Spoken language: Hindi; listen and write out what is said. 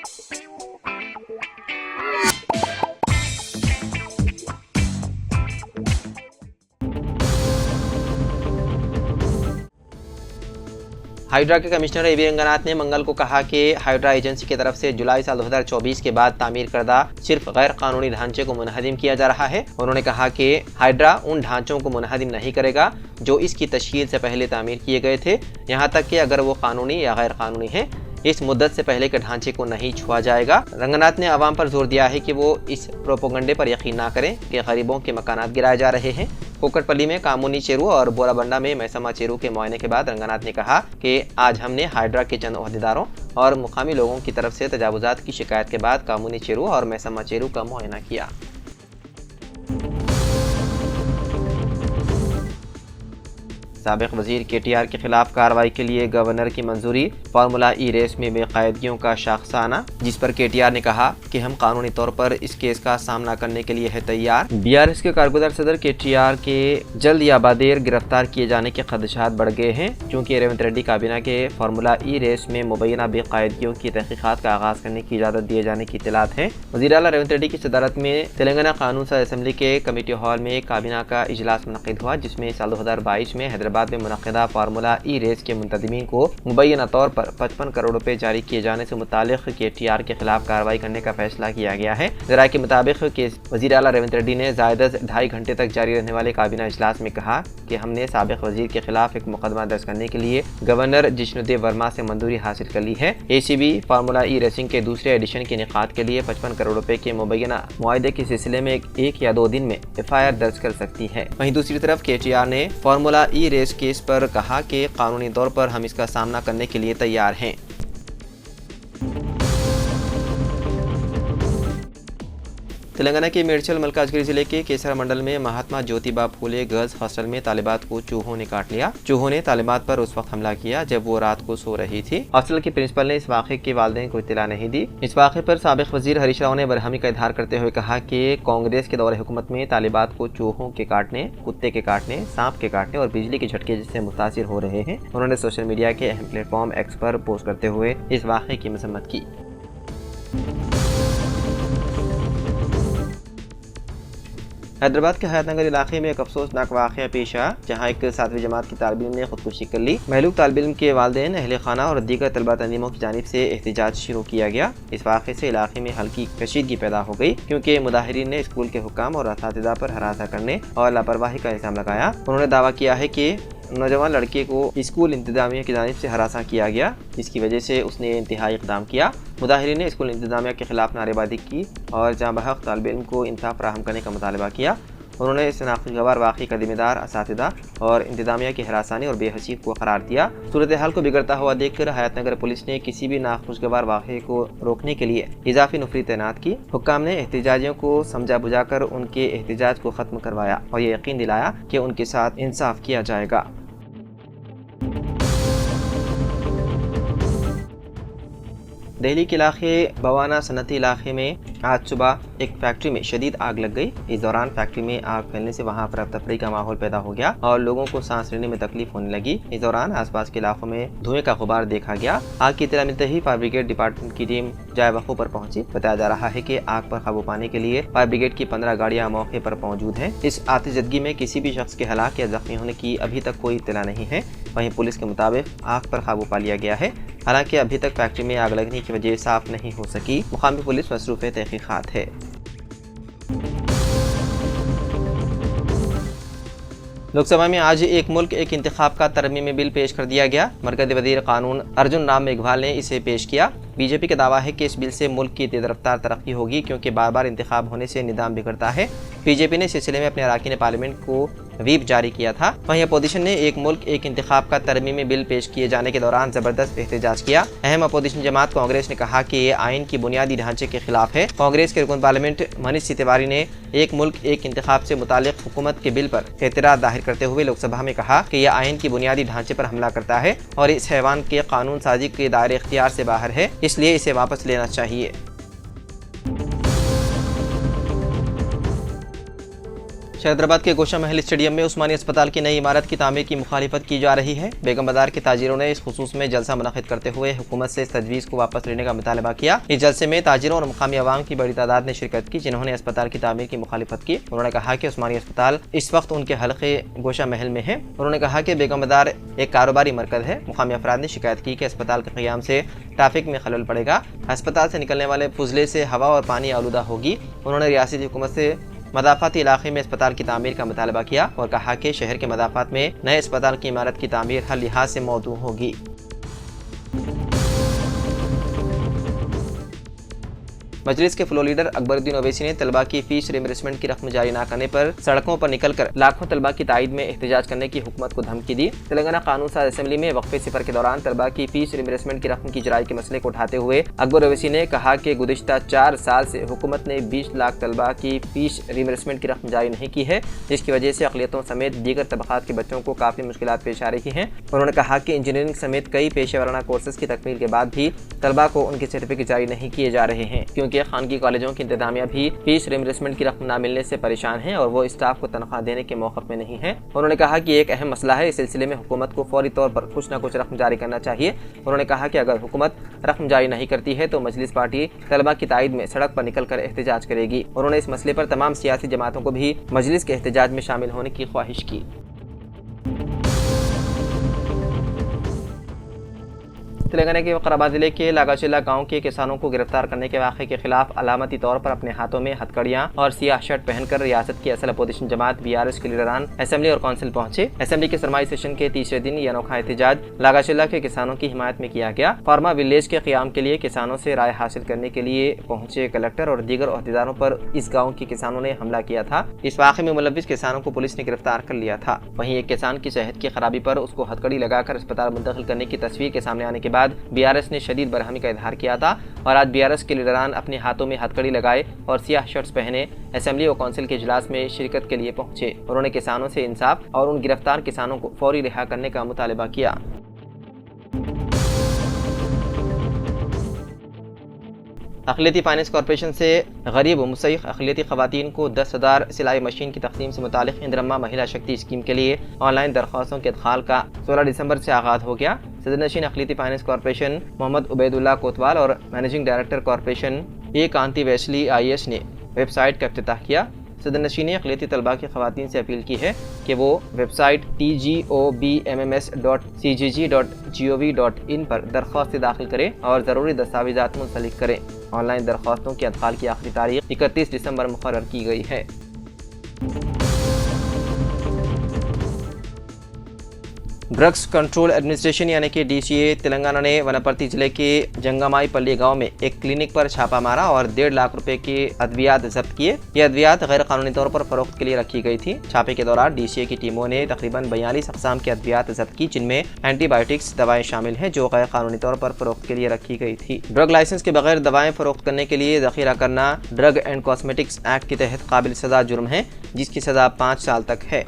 हाइड्रा के कमिश्नर ए वी रंगनाथ ने मंगल को कहा कि हाइड्रा एजेंसी की तरफ से जुलाई साल 2024 के बाद तामीर करदा सिर्फ गैर कानूनी ढांचे को मुनहदिम किया जा रहा है। उन्होंने कहा कि हाइड्रा उन ढांचों को मुनहदिम नहीं करेगा जो इसकी तश्कील से पहले तामीर किए गए थे, यहाँ तक कि अगर वो कानूनी या गैर कानूनी है, इस मुद्दत से पहले के ढांचे को नहीं छुआ जाएगा। रंगनाथ ने आवाम पर जोर दिया है कि वो इस प्रोपोगंडे पर यकीन ना करें कि गरीबों के मकानात गिराए जा रहे हैं। कोकटपल्ली में कामूनी चेरू और बोराबंडा में मैसमा चेरू के मुआयने के बाद रंगनाथ ने कहा कि आज हमने हाइड्रा के चंद ओहदेदारों और मुकामी लोगों की तरफ से तजावुजात की शिकायत के बाद कामूनी चेरू और मैसमा चेरू का मुआयना किया। साबिक वजीर KTR के खिलाफ कार्रवाई के लिए गवर्नर की मंजूरी। फार्मूला ई रेस में बेकायदगियों का शाखसाना, जिस पर KTR ने कहा कि हम कानूनी तौर पर इस केस का सामना करने के लिए है तैयार। BRS के कारगुजार सदर KTR के जल्द या बादेर गिरफ्तार किए जाने के खदशात बढ़ गए हैं, क्योंकि रेवंत रेड्डी काबीना के फार्मूला ई रेस में मुबैना बेकायदगियों की तहकीकात का आगाज करने की इजाज़त दिए जाने की इत्तलात है। वज़ीर आला रेवंत रेड्डी की सदारत में तेलंगाना कानून साज असम्बली के कमेटी हॉल में काबीना का इजलास मुनक़िद हुआ, जिसमें साल 2022 में हैदराबाद में मुनक़िदा फार्मूला ई रेस के मुंतज़मीन को मुबैना तौर पर 55 करोड़ रुपए जारी किए जाने से मुतालिक KTR के खिलाफ कार्रवाई करने का फैसला किया गया है। ज़राए के मुताबिक वज़ीर आला रेवंत रेड्डी ने ज़ायद 2.5 घंटे तक जारी रहने वाले काबीना इजलास में कहा कि हमने साबिक वज़ीर के खिलाफ एक मुकदमा दर्ज करने के लिए गवर्नर जिष्णुदेव वर्मा से मंजूरी हासिल कर ली है। ACB फार्मूला ई रेसिंग के दूसरे एडिशन के इनेकाद के लिए 55 करोड़ रुपए के मुबैना मुआहदे के सिलसिले में एक या 2 दिन में FIR दर्ज कर सकती है। वहीं दूसरी तरफ KTR ने फार्मूला ई रेस केस पर कहा कि कानूनी तौर पर हम इसका सामना करने के लिए तैयार हैं। तेलंगाना के मेडचल मल्काजगिरी जिले के केसरा मंडल में महात्मा ज्योतिबा फूले गर्ल्स हॉस्टल में तालिबात को चूहों ने काट लिया। चूहों ने तालिबात पर उस वक्त हमला किया जब वो रात को सो रही थी। हॉस्टल के प्रिंसिपल ने इस वाक़े के वालिदैन को इत्तला नहीं दी। इस वाक़े पर साबिक वज़ीर हरीश राव ने बरहमी का इजहार करते हुए कहा कि कांग्रेस के दौरे हुकूमत में तालिबात को चूहों के काटने, कुत्ते के काटने, सांप के काटने और बिजली के झटके से मुतासिर हो रहे हैं। उन्होंने सोशल मीडिया के अहम प्लेटफॉर्म एक्स पर पोस्ट करते हुए इस वाक़े की मजम्मत की। हैदराबाद के हयातनगर इलाके में एक अफसोसनाक वाक़या पेश आया, जहाँ एक 7वीं जमात की तालिब इल्म ने खुदकुशी कर ली। महलूक तालिब इल्म के वालिदैन, अहले खाना और दीगर तलबा तंजीमों की जानिब से एहतजाज शुरू किया गया। इस वाक़े से इलाके में हल्की कशीदगी पैदा हो गई, क्योंकि मुदाहिरीन ने स्कूल के हुक्काम और असातिज़ा पर हरासा करने और लापरवाही का इल्ज़ाम लगाया। उन्होंने दावा किया है कि नौजवान लड़के को स्कूल इंतजामिया की जानिब से हरासा किया गया, जिसकी वजह से उसने इंतहाई इक़दाम किया। मुदाहिरीन ने स्कूल इंतजामिया के खिलाफ नारेबाजी की और जहाँ बहक तालिब इल्म को इंसाफ फराहम करने का मुतालबा किया। उन्होंने इस नाखुशगवार वाक़े का ज़िम्मेदार असातिज़ा और इंतजामिया की हरासानी और बेहसी को करार दिया। सूरत हाल को बिगड़ता हुआ देखकर हयातनगर पुलिस ने किसी भी नाखुशगवार वाक़े को रोकने के लिए इजाफी नफरी तैनात की। हुक्काम ने एहतजाजियों को समझा बुझाकर उनके एहतजाज को ख़त्म करवाया और ये यकीन दिलाया कि उनके साथ इंसाफ किया जाएगा। दिल्ली के इलाके बवाना सनती इलाके में आज सुबह एक फैक्ट्री में शदीद आग लग गई। इस दौरान फैक्ट्री में आग फैलने से वहां अफरा तफरी का माहौल पैदा हो गया और लोगों को सांस लेने में तकलीफ होने लगी। इस दौरान आसपास के इलाकों में धुएं का गुबार देखा गया। आग की इत्तला मिलते ही फायर ब्रिगेड डिपार्टमेंट की टीम जाए वक़्फ़ पर पहुंची। बताया जा रहा है कि आग पर काबू पाने के लिए फायर ब्रिगेड की 15 गाड़ियां मौके पर मौजूद हैं। इस आतिशबाजी में किसी भी शख्स के हलाक या जख्मी होने की अभी तक कोई इत्तला नहीं है। वहीं पुलिस के मुताबिक आग पर काबू पा लिया गया है। हालांकि अभी तक फैक्ट्री में आग लगने की वजह साफ नहीं हो सकी। मुकामी पुलिस मसरूफ़ तहकीकात है। लोकसभा में आज एक मुल्क एक इंतखाब का तरमीमी बिल पेश कर दिया गया। मरकज़ी वज़ीर कानून अर्जुन राम मेघवाल ने इसे पेश किया। बीजेपी का दावा है कि इस बिल से मुल्क की तेज़ रफ्तार तरक्की होगी, क्योंकि बार बार इंतखाब होने से निज़ाम बिगड़ता है। बीजेपी ने इस सिलसिले में अपने अरकान पार्लियामेंट को व्हीप जारी किया था। वहीं अपोजिशन ने एक मुल्क एक इंतखाब का तरमीमी बिल पेश किए जाने के दौरान जबरदस्त एहतजाज किया। अहम अपोजिशन जमात कांग्रेस ने कहा कि ये आइन की बुनियादी ढांचे के खिलाफ है। कांग्रेस के रुकन पार्लियामेंट मनीष तिवारी ने एक मुल्क एक इंतखाब से मुतालिक हुकूमत के बिल पर एतराज़ जाहिर करते हुए लोकसभा में कहा कि यह आइन की बुनियादी ढांचे पर हमला करता है और इस हैवान के कानून साजी के दायरे इख्तियार से बाहर है, इसलिए इसे वापस लेना चाहिए। शहदराबाद के गोशा महल स्टेडियम में उस्मानी अस्पताल की नई इमारत की तामीर की मुखालिफत की जा रही है। बेगम बाजार के ताजिरों ने इस खुसूस में जलसा मुनक़िद करते हुए हुकूमत से इस तजवीज़ को वापस लेने का मुतालबा किया। इस जलसे में ताजिरों और मुकामी अवाम की बड़ी तादाद ने शिरकत की, जिन्होंने अस्पताल की तामीर की मुखालिफत की। उन्होंने कहा कि उस्मानी अस्पताल इस वक्त उनके हल्के गोशा महल में है। उन्होंने कहा कि बेगम बाजार एक कारोबारी मरकज़ है। मुकामी अफराद ने शिकायत की कि अस्पताल के क़याम से ट्रैफिक में खलल पड़ेगा, अस्पताल से निकलने वाले फुजले से हवा और पानी आलूदा होगी। उन्होंने रियासती हुकूमत से मदाफ़ाती इलाके में अस्पताल की तामीर का मुतालबा किया और कहा कि शहर के मदाफ़ात में नए अस्पताल की इमारत की तामीर हर लिहाज से मौजूद होगी। मजलिस के फ्लोर लीडर अकबरुद्दीन ओवैसी ने तलबा की फीस रिइंबर्समेंट की रकम जारी न करने पर सड़कों पर निकलकर लाखों तलबा की तायद में एहतजाज करने की हुकूमत को धमकी दी। तेलंगाना कानून साज असेंबली में वक्फे सफर के दौरान तलबा की फीस रिइंबर्समेंट की रकम की जराई के मसले को उठाते हुए अकबर ओवैसी ने कहा कि गुज़िश्ता 4 साल से हुकूमत ने 20 लाख तलबा की फीस रिइंबर्समेंट की रकम जारी नहीं की है, जिसकी वजह से अक़लियतों समेत दीगर तबक़ात के बच्चों को काफ़ी मुश्किलात पेश आ रही हैं। उन्होंने कहा कि इंजीनियरिंग समेत कई पेशे वराना कोर्सेज की तकमील के बाद भी तलबा को उनके सर्टिफिकेट जारी नहीं किए जा रहे हैं, क्योंकि खानगी कॉलेजों की इंतजामिया भी फीस रिइंबर्समेंट की रकम न मिलने से परेशान है और वो स्टाफ को तनख्वाह देने के मौक़िफ़ में नहीं है। उन्होंने कहा कि एक अहम मसला है, इस सिलसिले में हुकूमत को फौरी तौर पर कुछ न कुछ रकम जारी करना चाहिए। उन्होंने कहा कि अगर हुकूमत रकम जारी नहीं करती है तो मजलिस पार्टी तलबा की तायद में सड़क पर निकल कर एहतजाज करेगी। उन्होंने इस मसले पर तमाम सियासी जमातों को भी मजलिस के एहतजाज में शामिल होने की ख्वाहिश की। तेलंगाना के वक़राबाद जिले के लागाचिल्ला गांव के किसानों को गिरफ्तार करने के वाक़े के खिलाफ अलामती तौर पर अपने हाथों में हथकड़ियां और सियाह शर्ट पहनकर रियासत की असल अपोजिशन जमात BRS के लीडरान असेंबली और काउंसिल पहुंचे। असेंबली के सरमाई सेशन के तीसरे दिन यह अनोखा एहतजाज लागाचिल्ला के किसानों की हिमायत में किया गया। फार्मा विलेज के क़याम के लिए किसानों से राय हासिल करने के लिए पहुंचे कलेक्टर और दीगर ओहदेदारों पर इस गाँव के किसानों ने हमला किया था। इस वाक़े में मुलव्विस किसानों को पुलिस ने गिरफ्तार कर लिया था। वहीं एक किसान की सेहत की खराबी पर उसको हथकड़ी लगाकर अस्पताल मुंतकिल करने की तस्वीर के सामने आने के बाद BRS ने शदीद बरहमी का इजहार किया था और आज BRS के लीडरान अपने हाथों में हथकड़ी लगाए और सियाह शर्ट्स पहने असेंबली और काउंसिल के इजलास में शिरकत के लिए पहुंचे। उन्होंने किसानों से इंसाफ और उन गिरफ्तार किसानों को फौरी रिहा करने का मुतालबा किया। अक़लियती फाइनेंस कॉरपोरेशन से गरीब व मुस्तहिक़ अक़लियती ख़वातीन को 10,000 सिलाई मशीन की तक़सीम से मुतालिक़ इंदिरम्मा महिला शक्ति स्कीम के लिए ऑनलाइन दरख्वास्तों के इदख़ाल का 16 दिसंबर से आगाज़ हो गया। सदरनशीन अक़लियती फाइनेंस कॉरपोरेशन मोहम्मद उबैदुल्लाह कोतवाल और managing director corporation A Kanti Vaishali IAS ने वेबसाइट का इफ्तिताह किया। सदरनशीन ने अक़लियती तलबा की ख़वातीन से अपील की है कि वो वेबसाइट tgobmms.cgg.gov.in पर दरख्वास्त दाखिल करें और ज़रूरी दस्तावेज़ात मुंसलिक करें। ऑनलाइन दरख्वास्तों के अदखाल की आखिरी तारीख 31 दिसंबर मुकर्रर की गई है। ड्रग्स कंट्रोल एडमिनिस्ट्रेशन यानी कि DCA तेलंगाना ने वनपर्ती जिले के जंगामाई पल्ली गांव में एक क्लिनिक पर छापा मारा और 1.5 लाख रुपए के अद्वियात जब्त किए। ये अद्वियात गैर कानूनी तौर पर फरोख्त के लिए रखी गई थी। छापे के दौरान DCA की टीमों ने तकरीबन 42 अक़साम के अद्वियात जब्त की, जिनमें एंटीबायोटिक्स दवाएं शामिल हैं जो गैर कानूनी तौर पर फरोख्त के लिए रखी गई थी। ड्रग लाइसेंस के बगैर दवाएं फरोख्त करने के लिए ज़ख़ीरा करना ड्रग एंड कॉस्मेटिक्स एक्ट के तहत काबिल सज़ा जुर्म है, जिसकी सज़ा 5 साल तक है।